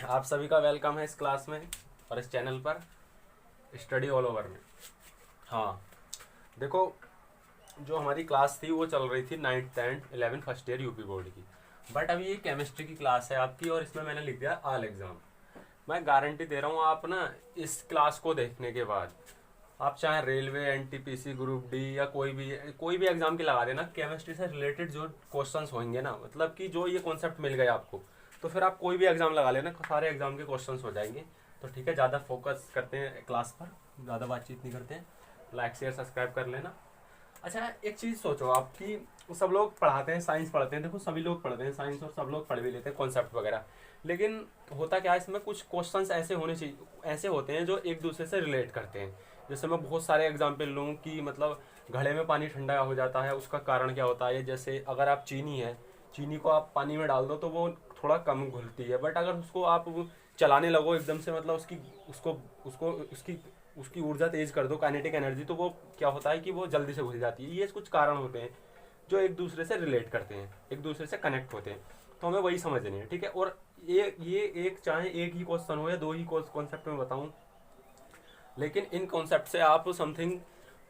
आप सभी का वेलकम है इस क्लास में और इस चैनल पर स्टडी ऑल ओवर में। हाँ, देखो, जो हमारी क्लास थी वो चल रही थी 9th and 11th first year UP board की। बट अभी ये केमिस्ट्री की क्लास है आपकी और इसमें मैंने लिख दिया ऑल एग्ज़ाम। मैं गारंटी दे रहा हूँ, आप ना इस क्लास को देखने के बाद आप चाहे रेलवे, एनटीपीसी, ग्रुप डी या कोई भी एग्जाम की लगा देना, केमिस्ट्री से रिलेटेड जो क्वेश्चंस होंगे ना, मतलब कि जो ये कॉन्सेप्ट मिल गए आपको, तो फिर आप कोई भी एग्जाम लगा लेना, सारे एग्जाम के क्वेश्चंस हो जाएंगे। तो ठीक है, ज़्यादा फोकस करते हैं क्लास पर, ज़्यादा बातचीत नहीं करते हैं। लाइक शेयर सब्सक्राइब कर लेना। अच्छा, एक चीज़ सोचो, आपकी सब लोग पढ़ाते हैं, साइंस पढ़ते हैं, देखो सभी लोग पढ़ते हैं साइंस और सब लोग पढ़ भी लेते हैं कॉन्सेप्ट वगैरह। लेकिन होता क्या है, इसमें कुछ क्वेश्चंस ऐसे होने चाहिए, ऐसे होते हैं जो एक दूसरे से रिलेट करते हैं। जैसे मैं बहुत सारे एग्जाम्पल लूँ कि मतलब घड़े में पानी ठंडा हो जाता है, उसका कारण क्या होता है। जैसे अगर आप चीनी को आप पानी में डाल दो तो वो थोड़ा कम घुलती है, बट अगर उसको आप चलाने लगो एकदम से, मतलब उसकी उसको उसको उसकी उसकी ऊर्जा तेज कर दो, काइनेटिक एनर्जी, तो वो क्या होता है कि वो जल्दी से घुल जाती है। ये कुछ कारण होते हैं जो एक दूसरे से रिलेट करते हैं, एक दूसरे से कनेक्ट होते हैं। तो हमें वही समझनी है, ठीक है। और ये एक चाहे एक ही क्वेश्चन हो या दो ही कॉन्सेप्ट में बताऊं, लेकिन इन कॉन्सेप्ट से आप समथिंग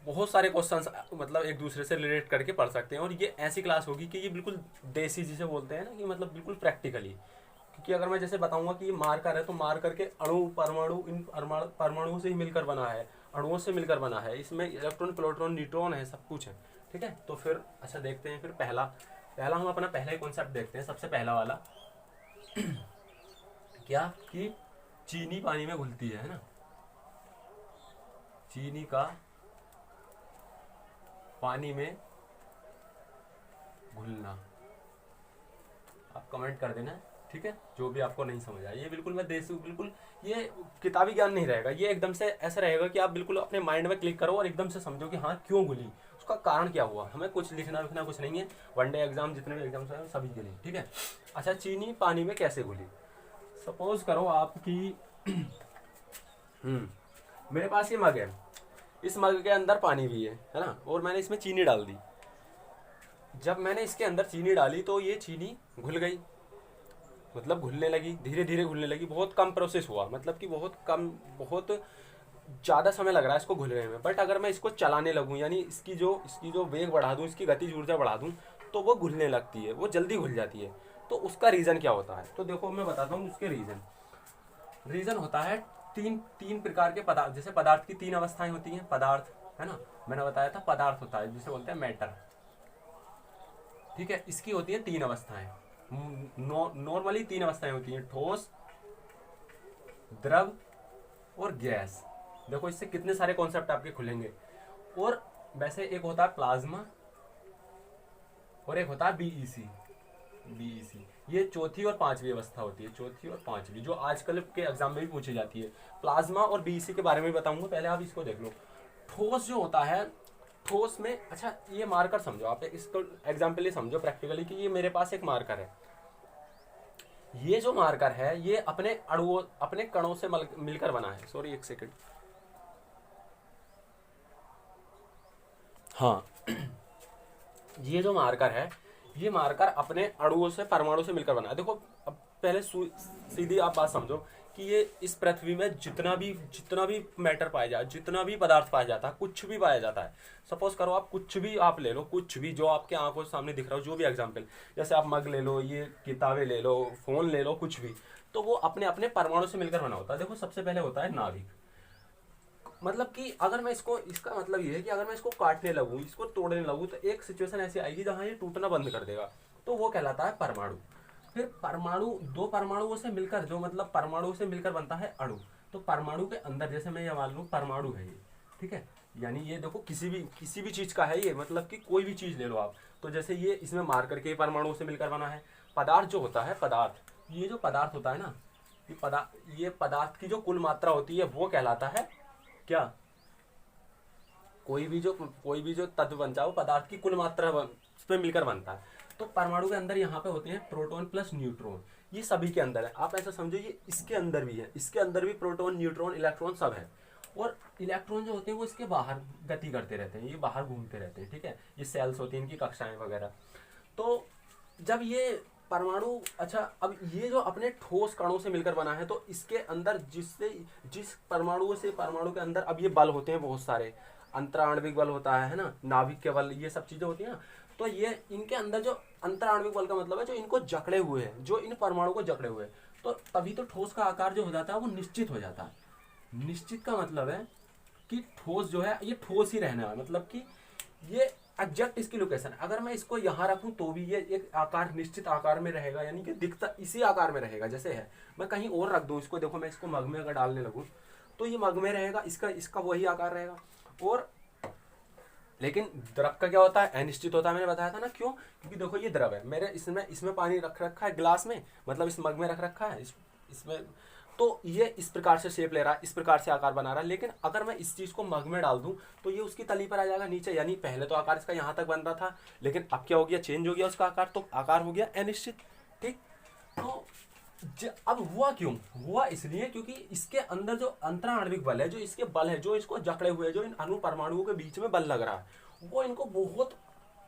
बहुत सारे क्वेश्चंस मतलब एक दूसरे से रिलेट करके पढ़ सकते हैं। और ये ऐसी क्लास होगी कि ये बिल्कुल देसी जिसे बोलते हैं ना, कि मतलब बिल्कुल प्रैक्टिकली। क्योंकि अगर मैं जैसे बताऊंगा कि ये मार्कर है, तो मार्कर के अणु परमाणु इन परमाणुओं से ही मिलकर बना है, अणुओं से मिलकर बना है। इसमें इलेक्ट्रॉन, प्रोटॉन, न्यूट्रॉन है, सब कुछ है, ठीक है। तो फिर अच्छा देखते हैं, फिर पहला पहला हम अपना पहला ही कॉन्सेप्ट देखते हैं, सबसे पहला वाला क्या कि चीनी पानी में घुलती है ना। चीनी का पानी में घुलना, आप कमेंट कर देना, ठीक है, जो भी आपको नहीं समझ आया। ये बिल्कुल मैं देसी, बिल्कुल ये किताबी ज्ञान नहीं रहेगा, ये एकदम से ऐसा रहेगा कि आप बिल्कुल अपने माइंड में क्लिक करो और एकदम से समझो कि हाँ क्यों घुली, उसका कारण क्या हुआ। हमें कुछ लिखना विखना कुछ नहीं है, वनडे एग्जाम जितने भी एग्जाम्स हैं सभी के लिए, ठीक है। अच्छा, चीनी पानी में कैसे घुली। सपोज करो आपकी मेरे पास ये मग है, इस मग के अंदर पानी भी है ना, और मैंने इसमें चीनी डाल दी। जब मैंने इसके अंदर चीनी डाली तो ये चीनी घुल गई, मतलब घुलने लगी, धीरे धीरे घुलने लगी। बहुत कम प्रोसेस हुआ, मतलब कि बहुत ज़्यादा समय लग रहा है इसको घुलने में। बट अगर मैं इसको चलाने लगूँ, यानी इसकी जो वेग बढ़ा दूँ, इसकी गतिज ऊर्जा बढ़ा दूँ, तो वो घुलने लगती है, वो जल्दी घुल जाती है। तो उसका रीज़न क्या होता है, तो देखो मैं बताता हूँ उसके रीज़न होता है तीन तीन प्रकार के पदार्थ। जैसे पदार्थ की तीन अवस्थाएं होती हैं, पदार्थ है ना, मैंने बताया था पदार्थ होता है जिसे बोलते हैं मैटर, ठीक है। इसकी होती है तीन अवस्थाएं, नॉर्मली तीन अवस्थाएं होती हैं, ठोस, द्रव और गैस। देखो इससे कितने सारे कॉन्सेप्ट आपके खुलेंगे। और वैसे एक होता है प्लाज्मा और एक होता है बीईसी। ये चौथी और पांचवी अवस्था होती है, चौथी और पांचवी, जो आजकल के एग्जाम में भी पूछी जाती है। प्लाज्मा और बीईसी के बारे में बताऊंगा, पहले आप इसको देख लो। ठोस जो होता है, ठोस में, अच्छा ये मार्कर समझो आप, इसको एग्जाम्पल ये समझो प्रैक्टिकली कि ये मेरे पास एक मार्कर है। ये जो मार्कर है ये अपने कणों से मिलकर बना है। सॉरी, एक सेकंड। हाँ, ये जो मार्कर है, ये मार्कर अपने अणुओं से, परमाणु से मिलकर बना है। देखो अब पहले सीधी आप बात समझो कि ये इस पृथ्वी में जितना भी मैटर पाया जाए, जितना भी पदार्थ पाया जाता है, कुछ भी पाया जाता है, सपोज करो आप कुछ भी आप ले लो, कुछ भी जो आपके आंखों के सामने दिख रहा हो, जो भी एग्जाम्पल, जैसे आप मग ले लो, ये किताबें ले लो, फोन ले लो, कुछ भी, तो वो अपने अपने परमाणु से मिलकर बना होता है। देखो सबसे पहले होता है नाभिक। मतलब कि अगर मैं इसका मतलब ये है कि अगर मैं इसको काटने लगूँ, इसको तोड़ने लगूँ, तो एक सिचुएशन ऐसी आएगी जहाँ ये टूटना बंद कर देगा, तो वो कहलाता है परमाणु। फिर परमाणु, दो परमाणुओं से मिलकर, जो मतलब परमाणु से मिलकर बनता है अणु। तो परमाणु के अंदर, जैसे मैं ये मान लूँ परमाणु है ये, ठीक है, यानी ये देखो किसी भी चीज़ का है ये, मतलब कि कोई भी चीज़ ले लो आप, तो जैसे ये इसमें मार करके परमाणुओं से मिलकर बना है। पदार्थ जो होता है, ये जो पदार्थ होता है ना, ये पदार्थ की जो कुल मात्रा होती है वो कहलाता है क्या, कोई भी जो तत्व बनता है वो पदार्थ की कुल मात्रा पे मिलकर बनता है। तो परमाणु के अंदर यहाँ पे होते हैं प्रोटॉन प्लस न्यूट्रॉन, ये सभी के अंदर है। आप ऐसा समझो ये इसके अंदर भी है, इसके अंदर भी प्रोटॉन, न्यूट्रॉन, इलेक्ट्रॉन सब है। और इलेक्ट्रॉन जो होते हैं वो इसके बाहर गति करते रहते हैं, ये बाहर घूमते रहते हैं, ठीक है। ये सेल्स होती हैं, इनकी कक्षाएं वगैरह। तो जब ये परमाणु, अच्छा अब ये जो अपने ठोस कणों से मिलकर बना है, तो इसके अंदर जिस परमाणु से परमाणु के अंदर अब ये बल होते हैं बहुत सारे, अंतराण्विक बल होता है ना, नाभिक के बल, ये सब चीजें होती हैं ना। तो ये इनके अंदर जो अंतराण्विक बल का मतलब है जो इनको जकड़े हुए है, जो इन परमाणु को जकड़े हुए है, तो तभी तो ठोस का आकार जो हो जाता है वो निश्चित हो जाता है। निश्चित का मतलब है कि ठोस जो है ये ठोस ही रहने वाला, मतलब कि ये एग्जैक्ट इसकी लोकेशन, अगर मैं इसको यहाँ रखूं तो भी ये एक आकार निश्चित आकार में रहेगा, यानी कि दिखता इसी आकार में रहेगा जैसे है। मैं कहीं और रख दूं इसको, देखो मैं इसको मग में अगर डालने लगूं तो ये मग में रहेगा, इसका वही आकार रहेगा। और लेकिन द्रव का क्या होता है, अनिश्चित होता है। मैंने बताया था ना क्यों, क्योंकि देखो ये द्रव है, मेरे इसमें पानी रख रखा है गिलास में, मतलब इस मग में रख रखा है इसमें, तो ये इस प्रकार से शेप ले रहा है, इस प्रकार से आकार बना रहा है। लेकिन अगर मैं इस चीज को मग में डाल दूं तो ये उसकी तली पर आ जाएगा नीचे, यानी पहले तो आकार इसका यहाँ तक बन रहा था, लेकिन अब क्या हो गया, चेंज हो गया उसका आकार, तो आकार हो गया अनिश्चित। ठीक, तो अब हुआ क्यों, हुआ इसलिए क्योंकि इसके अंदर जो अंतराण्विक बल है, जो इसके बल है, जो इसको जकड़े हुए, जो इन अणु परमाणुओं के बीच में बल लग रहा है, वो इनको बहुत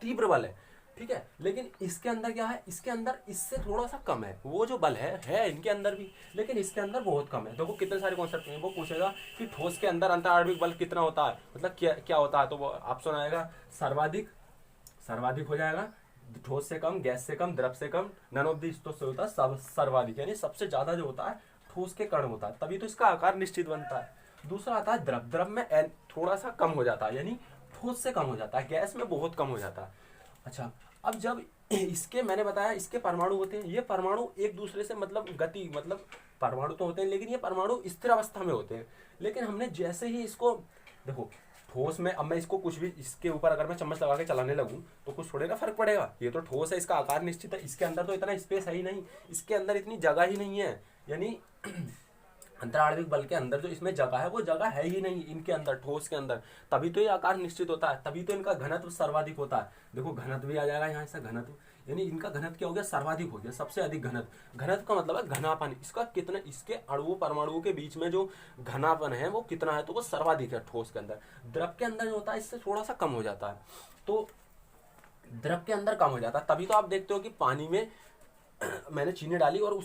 तीव्र बल है। ठीक है, लेकिन इसके अंदर क्या है, इसके अंदर इससे थोड़ा सा कम है, वो जो बल है इनके अंदर भी, लेकिन इसके अंदर बहुत कम है। देखो कितने सारे कॉन्सेप्ट हैं, वो पूछेगा कि ठोस के अंदर अंतराण्विक बल कितना होता है, मतलब क्या होता है, तो वो ऑप्शन आएगा सर्वाधिक हो जाएगा, ठोस से कम, गैस से कम, द्रव से कम, नन ऑफ दिस, तो होता है सर्वाधिक, यानी सबसे ज्यादा जो होता है ठोस के कण होता है, तभी तो इसका आकार निश्चित बनता है। दूसरा आता है द्रव में थोड़ा सा कम हो जाता है, यानी ठोस से कम हो जाता है, गैस में बहुत कम हो जाता है। अच्छा, अब जब इसके मैंने बताया इसके परमाणु होते हैं, ये परमाणु एक दूसरे से मतलब गति, मतलब परमाणु तो होते हैं लेकिन ये परमाणु स्थिर अवस्था में होते हैं। लेकिन हमने जैसे ही इसको देखो ठोस में, अब मैं इसको कुछ भी इसके ऊपर अगर मैं चम्मच लगा के चलाने लगूं तो कुछ थोड़े ना फर्क पड़ेगा, ये तो ठोस है, इसका आकार निश्चित है, इसके अंदर तो इतना स्पेस है ही नहीं, इसके अंदर इतनी जगह ही नहीं है, यानी अंतराण्विक बल के अंदर जो इसमें जगह है वो जगह है ही नहीं इनके अंदर, ठोस के अंदर, तभी तो ये आकार निश्चित होता है, तभी तो इनका घनत्व सर्वाधिक होता है। देखो घनत्व भी आ जाएगा यहाँ से, घनत्व यानी इनका घनत्व क्या हो गया, सर्वाधिक हो गया, सबसे अधिक घनत्व। घनत्व का मतलब है घनापन, इसका कितना, इसके अणुओं परमाणुओं के बीच में जो घनापन है वो कितना है, तो वो सर्वाधिक है ठोस के अंदर। द्रव के अंदर जो होता है इससे थोड़ा सा कम हो जाता है, तो द्रव के अंदर कम हो जाता है, तभी तो आप देखते हो कि पानी में मैंने चीनी डाली और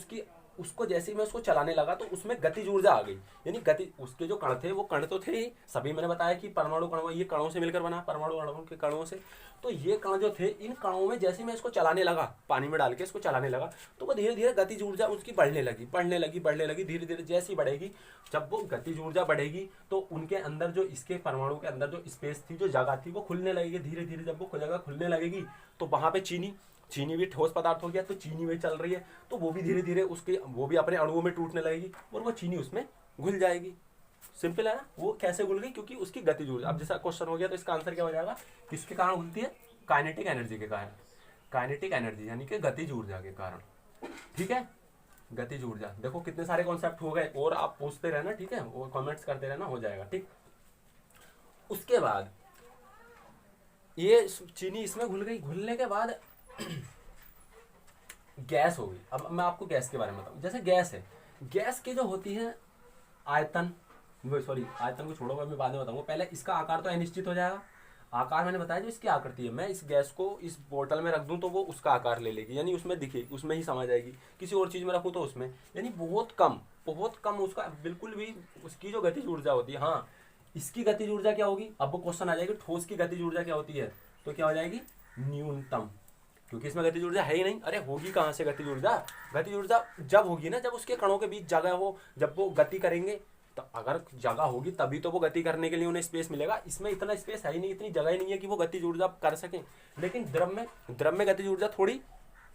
उसको जैसे ही मैं उसको चलाने लगा तो उसमें गतिज ऊर्जा आ गई, यानी गति, उसके जो कण थे वो कण तो थे ही सभी, मैंने बताया कि परमाणु कण, ये कणों से मिलकर बना, परमाणु अणुओं के कणों से, तो ये कण जो थे, इन कणों में जैसे मैं इसको चलाने लगा, पानी में डाल के इसको चलाने लगा, तो वो धीरे धीरे गतिज ऊर्जा उसकी बढ़ने लगी, धीरे धीरे जैसी बढ़ेगी, जब वो गतिज ऊर्जा बढ़ेगी तो उनके अंदर जो, इसके परमाणु के अंदर जो स्पेस थी, जो जगह थी, वो खुलने लगेगी धीरे धीरे। जब वो जगह खुलने लगेगी तो वहां पे चीनी भी ठोस पदार्थ हो गया, तो चीनी में चल रही है, तो वो भी धीरे धीरे वो भी अपने अणुओं में टूटने लगेगी और वो चीनी उसमें घुल जाएगी। सिंपल है ना, वो कैसे घुल गई, क्योंकि उसकी गतिज ऊर्जा। अब जैसा क्वेश्चन हो गया तो इसका आंसर क्या हो जाएगा, किसके कारण घुलती है, काइनेटिक एनर्जी के कारण, काइनेटिक एनर्जी यानी कि गतिज ऊर्जा के कारण। ठीक है, गतिज ऊर्जा। देखो कितने सारे कॉन्सेप्ट हो गए, और आप पूछते रहना, ठीक है, और कमेंट्स करते रहना, हो जाएगा। ठीक, उसके बाद ये चीनी इसमें घुल गई, घुलने के बाद गैस हो गई। अब मैं आपको गैस के बारे में बताऊं, जैसे गैस है, गैस की जो होती है आयतन, आयतन को छोड़ो, मैं बाद में बताऊंगा, पहले इसका आकार तो अनिश्चित हो जाएगा। आकार मैंने बताया जो इसकी आकृति है, मैं इस गैस को इस बोतल में रख दूं तो वो उसका आकार ले लेगी, यानी उसमें दिखेगी, उसमें ही समा जाएगी। किसी और चीज में रखूं तो उसमें, यानी बहुत कम उसका बिल्कुल भी, उसकी जो गतिज ऊर्जा होती है। हाँ, इसकी गतिज ऊर्जा क्या होगी, अब वो क्वेश्चन आ जाएगी, ठोस की गतिज ऊर्जा क्या होती है, तो क्या हो जाएगी, न्यूनतम, क्योंकि इसमें गतिज ऊर्जा है ही नहीं। अरे होगी कहाँ से गतिज ऊर्जा, गतिज ऊर्जा जब होगी ना, जब उसके कणों के बीच जगह हो, जब वो गति करेंगे, तो अगर जगह होगी तभी तो वो गति करने के लिए उन्हें स्पेस मिलेगा। इसमें इतना स्पेस है ही नहीं, इतनी जगह ही नहीं है कि वो गतिज ऊर्जा कर सकें। लेकिन द्रव में गतिज ऊर्जा थोड़ी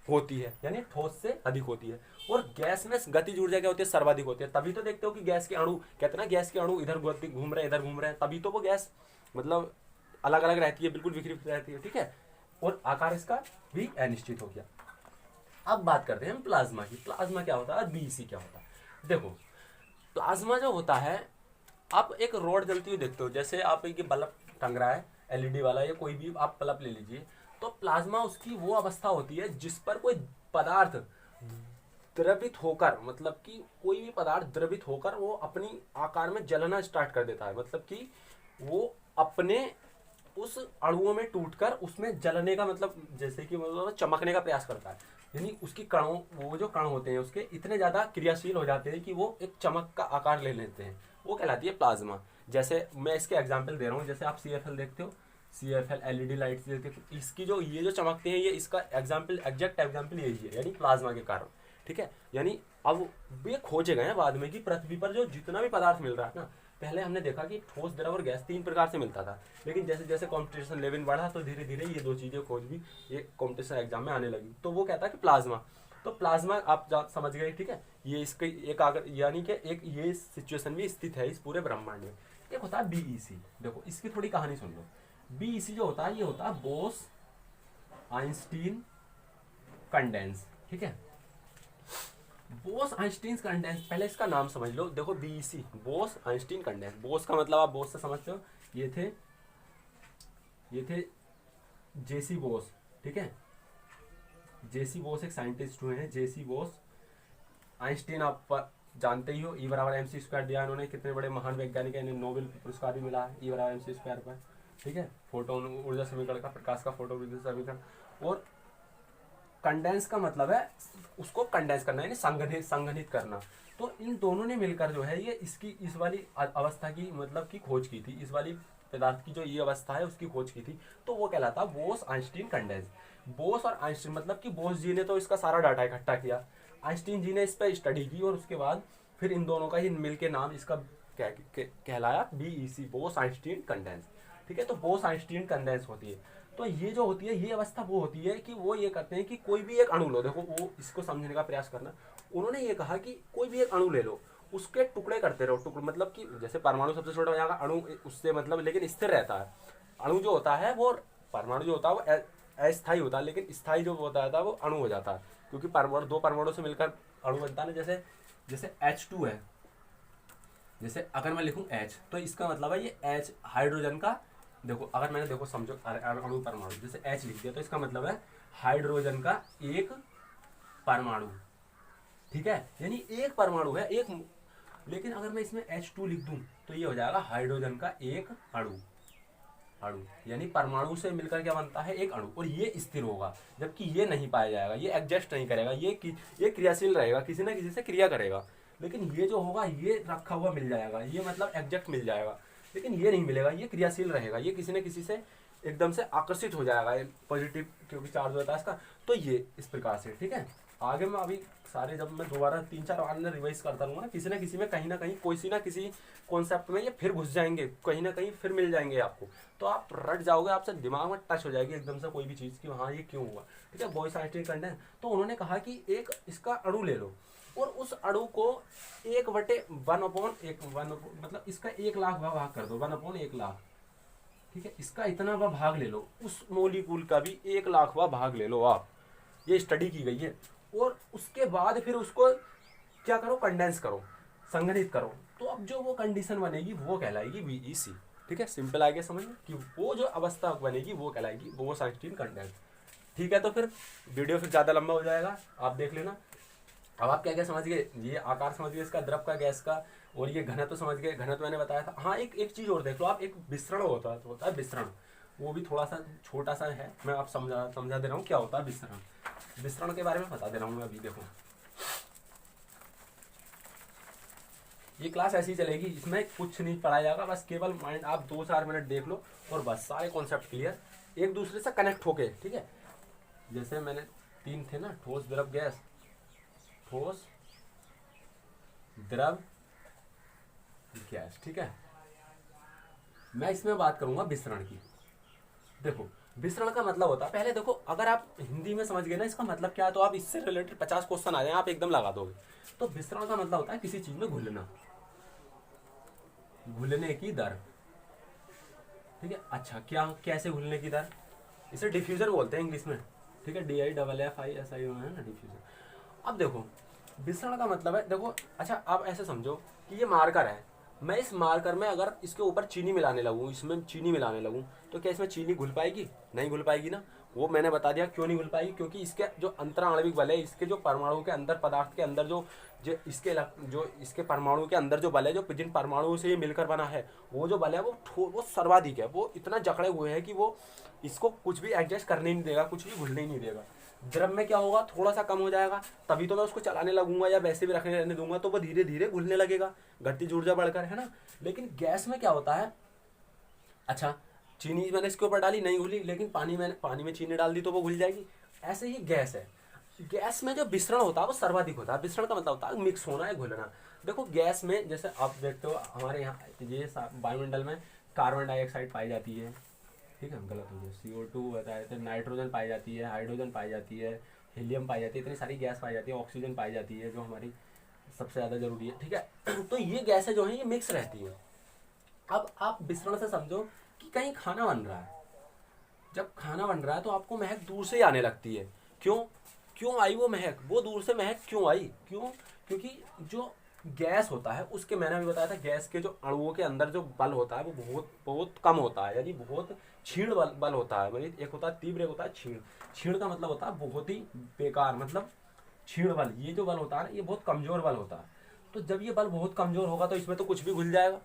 होती है, यानी ठोस से अधिक होती है, और गैस में गतिज ऊर्जा क्या होती है, सर्वाधिक होती है। तभी तो देखते हो कि गैस के अणु, कहते हैं ना गैस के अणु इधर घूम रहे हैं, तभी तो वो गैस मतलब अलग अलग रहती है, बिल्कुल बिखरी रहती है। ठीक है, और आकार इसका भी अनिश्चित हो गया। अब बात करते हैं प्लाज्मा की। प्लाज्मा क्या होता है, बीईसी क्या होता है। देखो प्लाज्मा जो होता है, आप एक रॉड जलती हुई देखते हो, जैसे आप एक बल्ब टंग रहा है एलईडी वाला, या कोई भी आप बल्ब ले लीजिए, तो प्लाज्मा उसकी वो अवस्था होती है जिस पर कोई पदार्थ द्रवित होकर, मतलब कि कोई भी पदार्थ द्रवित होकर वो अपनी आकार में जलना स्टार्ट कर देता है, मतलब कि वो अपने उस अणुओं में टूटकर उसमें जलने का मतलब जैसे कि मतलब चमकने का प्रयास करता है। यानी उसकी कणों, वो जो कण होते हैं उसके इतने ज़्यादा क्रियाशील हो जाते हैं कि वो एक चमक का आकार ले लेते हैं, वो कहलाती है प्लाज्मा। जैसे मैं इसके एग्जाम्पल दे रहा हूँ, जैसे आप CFL देखते हो, CFL LED लाइट्स देखते हो, इसकी जो ये जो चमकते हैं ये इसका एग्जाम्पल, एग्जैक्ट एग्जाम्पल यही है, यानी प्लाज्मा के कारण। ठीक है, यानी अब ये खोजे गए हैं बाद में कि पृथ्वी पर जो जितना भी पदार्थ मिल रहा है ना, पहले हमने देखा कि ठोस, द्रव और गैस 3 प्रकार से मिलता था, लेकिन जैसे जैसे कॉम्पिटिशन लेवल बढ़ा तो धीरे धीरे ये 2 चीज़ें खोज भी ये कॉम्पिटिशन एग्जाम में आने लगी। तो वो कहता है कि प्लाज्मा, तो प्लाज्मा आप समझ गए। ठीक है, ये इसके एक आकर यानी कि एक ये सिचुएशन भी स्थित है इस पूरे ब्रह्मांड में। एक होता है BEC, देखो इसकी थोड़ी कहानी सुन लो। BEC जो होता है ये होता है बोस आइंस्टीन कंडेंस। ठीक है, बोस आइंस्टीन कंडेंस, पहले इसका नाम समझ लो। देखो BEC, Bose Einstein condense. Bose का मतलब आप बोस से समझते हो, ये थे JC बोस। ठीक है, JC बोस एक साइंटिस्ट हुए हैं, JC बोस। आइंस्टीन आप जानते ही हो, E=mc² दिया इन्होंने, कितने बड़े महान वैज्ञानिक हैं, इन्हें नोबेल पुरस्कार भी मिला है E=mc² पर। ठीक है, फोटोन ऊर्जा समीकरण का, प्रकाश का फोटो ऊर्जा समीकरण। और कंडेंस का मतलब है उसको कंडेंस करना, यानी संघनित करना। तो इन दोनों ने मिलकर जो है ये इसकी इस वाली अवस्था की मतलब की खोज की थी, इस वाली पदार्थ की जो ये अवस्था है उसकी खोज की थी। तो वो कहलाता बोस आइंस्टीन कंडेंस। बोस और आइंस्टीन मतलब कि बोस जी ने तो इसका सारा डाटा इकट्ठा किया, आइंस्टीन जी ने इस पर स्टडी की, और उसके बाद फिर इन दोनों का ही मिल के नाम इसका कहलाया BEC, बोस आइंस्टीन कंडेंस। ठीक है, तो बोस आइंस्टीन कंडेंस होती है। तो ये जो होती है ये अवस्था वो होती है कि वो ये करते हैं कि कोई भी एक अणु लो, देखो वो इसको समझने का प्रयास करना। उन्होंने ये कहा कि कोई भी एक अणु ले लो, उसके टुकड़े करते रहो, टुकड़े मतलब कि जैसे परमाणु सबसे छोटा हो जाएगा, अणु उससे मतलब लेकिन स्थिर रहता है। अणु जो होता है वो, परमाणु जो होता है वो अस्थायी होता है, लेकिन स्थायी जो होता है वो अणु हो जाता है, क्योंकि परमाणु 2 परमाणु से मिलकर अणु बनता है। जैसे H2 है, जैसे अगर मैं लिखूं H, तो इसका मतलब है ये H हाइड्रोजन का, देखो अगर मैंने देखो समझो अणु परमाणु, जैसे H लिख दिया तो इसका मतलब है हाइड्रोजन का एक परमाणु। ठीक है, यानी एक परमाणु है एक, लेकिन अगर मैं इसमें H2 लिख दूं तो ये हो जाएगा हाइड्रोजन का एक अणु। यानी परमाणु से मिलकर क्या बनता है, एक अणु, और ये स्थिर होगा, जबकि ये नहीं पाया जाएगा, ये एडजस्ट नहीं करेगा, ये क्रियाशील रहेगा, किसी ना किसी से क्रिया करेगा, लेकिन ये जो होगा ये रखा हुआ मिल जाएगा, ये मतलब एग्जैक्ट मिल जाएगा, लेकिन ये नहीं मिलेगा, ये क्रियाशील रहेगा, ये किसी न किसी से एकदम से आकर्षित हो जाएगा, पॉजिटिव क्योंकि चार्ज होता है इसका। तो ये इस प्रकार से। ठीक है, आगे मैं अभी सारे जब मैं दोबारा 3-4 बार में रिवाइज करता रहूँगा ना, किसी न किसी में कहीं ना कहीं किसी ना किसी कॉन्सेप्ट में ये फिर घुस जाएंगे, कहीं ना कहीं फिर मिल जाएंगे आपको, तो आप रट जाओगे, आपसे दिमाग में टच हो जाएगी एकदम से कोई भी चीज़ की, हाँ ये क्यों हुआ। ठीक है, बोस आइंस्टीन कंडेंस। तो उन्होंने कहा कि एक इसका अणु ले लो, और उस अणु को 1/1 मतलब इसका 1,00,000 भाग कर दो, 1/1,00,000। ठीक है, इसका इतना भाग ले लो, उस मोलिक्यूल का भी 1,00,000वां भाग ले लो आप, ये स्टडी की गई है। और उसके बाद फिर उसको क्या करो, कंडेंस करो, संघनित करो, तो अब जो वो कंडीशन बनेगी वो कहलाएगी BEC। ठीक है, सिंपल आगे समझ कि वो जो अवस्था बनेगी वो कहलाएगी बोस आइंस्टीन कंडेंस। ठीक है, तो फिर वीडियो फिर ज़्यादा लंबा हो जाएगा, आप देख लेना। अब आप क्या क्या समझ गए, ये आकार समझ गए इसका, द्रव का, गैस का, और ये घनत्व तो समझ गए, घनत्व मैंने बताया था। हाँ, एक चीज़ और देख लो आप, एक विसरण होता है विसरण, वो भी थोड़ा सा छोटा सा है, मैं आप समझा दे रहा हूँ क्या होता है विसरण। विसरण के बारे में बता दे रहा हूँ मैं अभी। देखो ये क्लास ऐसी चलेगी, इसमें कुछ नहीं पढ़ाया जाएगा, बस केवल माइंड आप 2-4 मिनट देख लो और बस सारे कॉन्सेप्ट क्लियर, एक दूसरे से कनेक्ट होके। ठीक है, जैसे मैंने 3 थे ना, ठोस, द्रव, गैस, ठोस, द्रव, गैस। ठीक है, मैं इसमें बात करूंगा विसरण की। देखो विसरण का मतलब होता है, पहले देखो अगर आप हिंदी में समझ गए ना इसका मतलब क्या है, तो आप इससे रिलेटेड 50 क्वेश्चन आ जाए आप एकदम लगा दोगे। तो विसरण का मतलब होता है किसी चीज में घुलना, घुलने की दर। ठीक है, अच्छा क्या, कैसे घुलने की दर, इसे डिफ्यूजन बोलते हैं इंग्लिश में। ठीक है, DIFFISI है ना, डिफ्यूजन। अब देखो विसरण का मतलब है, देखो अच्छा आप ऐसे समझो कि ये मार्कर है, मैं इस मार्कर में अगर इसके ऊपर चीनी मिलाने लगूँ, इसमें चीनी मिलाने लगूँ, तो क्या इसमें चीनी घुल पाएगी? नहीं घुल पाएगी ना। वो मैंने बता दिया क्यों नहीं घुल पाएगी, क्योंकि इसके जो अंतराणविक बल है, इसके जो परमाणु के अंदर, पदार्थ के अंदर जो इसके परमाणु के अंदर जो बल है, जो जिन परमाणुओं से ये मिलकर बना है, वो जो बल है वो सर्वाधिक है। वो इतना जकड़े हुए हैं कि वो इसको कुछ भी एडजस्ट करने नहीं देगा, कुछ भी घुलने ही नहीं देगा। द्रव में क्या होगा, थोड़ा सा कम हो जाएगा, तभी तो मैं उसको चलाने लगूंगा या वैसे भी रखने रहने दूंगा, तो वो धीरे धीरे घुलने लगेगा, घटती ऊर्जा बढ़कर, है ना। लेकिन गैस में क्या होता है, अच्छा चीनी मैंने इसके ऊपर डाली, नहीं घुली, लेकिन पानी में चीनी डाल दी तो वो घुल जाएगी। ऐसे ही गैस है, गैस में जो विसरण होता है वो सर्वाधिक होता है। विसरण का मतलब होता है मिक्स होना है, घुलना। देखो गैस में जैसे आप देखते हो हमारे यहाँ ये वायुमंडल में कार्बन डाइऑक्साइड पाई जाती है, ठीक है, गलत हो गया, CO2 बताए थे, नाइट्रोजन पाई जाती है, हाइड्रोजन पाई जाती है, हीलियम पाई जाती है, इतनी सारी गैस पाई जाती है, ऑक्सीजन पाई जाती है जो हमारी सबसे ज़्यादा जरूरी है, ठीक है। तो ये गैसें जो हैं ये मिक्स रहती है। अब आप विसरण से समझो कि कहीं खाना बन रहा है, जब खाना बन रहा है तो आपको महक दूर से ही आने लगती है। क्यों आई वो महक, वो दूर से महक क्यों आई, क्योंकि जो गैस होता है उसके, मैंने अभी बताया था, गैस के जो अणुओं के अंदर जो बल होता है वो बहुत बहुत कम होता है, यानी बहुत क्षीण बल होता है। मतलब एक होता है तीव्र, एक होता है क्षीण। क्षीण का मतलब होता है बहुत ही बेकार, मतलब क्षीण बल। ये जो बल होता है ना, ये बहुत कमजोर बल होता है। तो जब ये बल बहुत कमजोर होगा तो इसमें तो कुछ भी घुल जाएगा।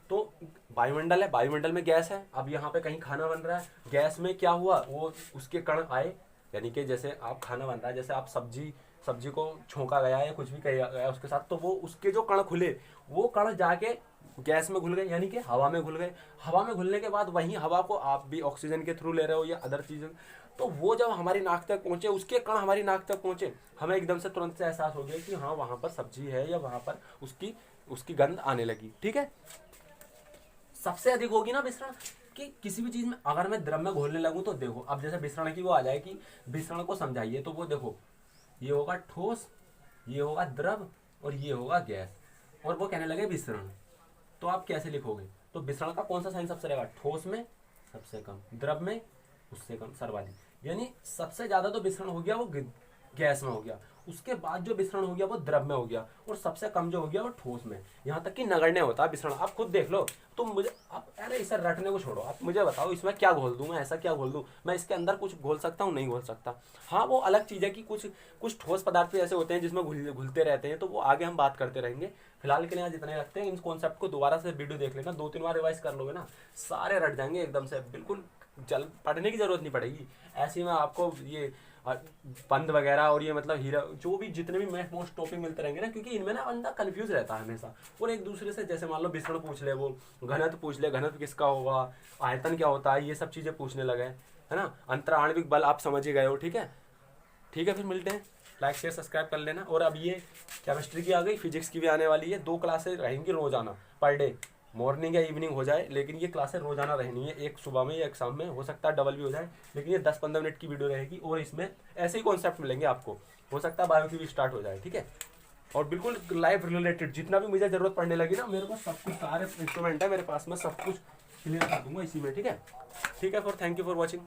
तो वायुमंडल है, वायुमंडल में गैस है, अब यहाँ पे कहीं खाना बन रहा है, गैस में क्या हुआ, वो उसके कण आए, यानी कि जैसे आप खाना बन रहा है, जैसे आप सब्जी को छोंका गया या कुछ भी किया गया उसके साथ, तो वो उसके जो कण खुले, वो कण जाके गैस में घुल गए, यानी कि हवा में घुल गए। हवा में घुलने के बाद वही हवा को आप भी ऑक्सीजन के थ्रू ले रहे हो या अदर चीज़ें, तो वो जब हमारी नाक तक पहुंचे, उसके कण हमारी नाक तक पहुंचे, हमें एकदम से तुरंत से एहसास हो गया कि हाँ वहाँ पर सब्जी है या वहाँ पर उसकी गंध आने लगी, ठीक है। सबसे अधिक होगी ना विसरण, कि किसी भी चीज में अगर मैं द्रव में घोलने लगूं तो देखो, अब जैसे विसरण की वो आ जाए कि विसरण को समझाइए, तो वो देखो ये होगा ठोस, ये होगा द्रव और ये होगा गैस, और वो कहने लगे विसरण, तो आप कैसे लिखोगे? तो विसरण का कौन सा साइन सबसे रहेगा? ठोस में सबसे कम, द्रव में उससे कम, सर्वाधिक। यानी सबसे ज्यादा तो विसरण हो गया वो गैस में हो गया, उसके बाद जो विसरण हो गया वो द्रव में हो गया, और सबसे कम जो हो गया वो ठोस में। यहाँ तक कि नगण्य होता है विसरण, आप खुद देख लो। तो मुझे आप, अरे इसे रटने को छोड़ो, आप मुझे बताओ इसमें क्या घोल दूं मैं, ऐसा क्या घोल दूं मैं, इसके अंदर कुछ घोल सकता हूँ? नहीं घोल सकता। हाँ वो अलग चीज़ है कि कुछ ठोस पदार्थ भी ऐसे होते हैं जिसमें घुलते रहते हैं, तो वो आगे हम बात करते रहेंगे। फिलहाल के लिए आज इतने रखते हैं। इन कॉन्सेप्ट को दोबारा से वीडियो देख लेना, 2-3 बार रिवाइज कर लोगे ना, सारे रट जाएंगे एकदम से, बिल्कुल पढ़ने की जरूरत नहीं पड़ेगी। ऐसे में आपको ये पंद वगैरह और ये मतलब हीरा, जो भी जितने भी मोस्ट टॉपिक मिलते रहेंगे ना, क्योंकि इनमें ना बंदा कंफ्यूज रहता है हमेशा, और एक दूसरे से, जैसे मान लो विसरण पूछ ले, वो घनत्व पूछ ले, घनत्व किसका होगा, आयतन क्या होता है, ये सब चीजें पूछने लगे, है ना। अंतराण्विक बल आप समझ ही गए हो, ठीक है। ठीक है, फिर मिलते हैं। लाइक शेयर सब्सक्राइब कर लेना। और अब ये केमिस्ट्री की आ गई, फिजिक्स की भी आने वाली है, 2 क्लासेस रहेंगी रोजाना पर डे, मॉर्निंग या इवनिंग हो जाए, लेकिन ये क्लासेस रोजाना रहनी है, एक सुबह में या एक शाम में, हो सकता है डबल भी हो जाए, लेकिन ये 10-15 मिनट की वीडियो रहेगी, और इसमें ऐसे ही कॉन्सेप्ट मिलेंगे आपको, हो सकता है बायो की भी स्टार्ट हो जाए, ठीक है। और बिल्कुल लाइफ रिलेटेड जितना भी मुझे जरूरत पड़ने लगी ना, मेरे पास सब कुछ, सारे इंस्ट्रूमेंट है मेरे पास, में सब कुछ क्लियर कर दूंगा इसी में, ठीक है। ठीक है, for thank you for watching.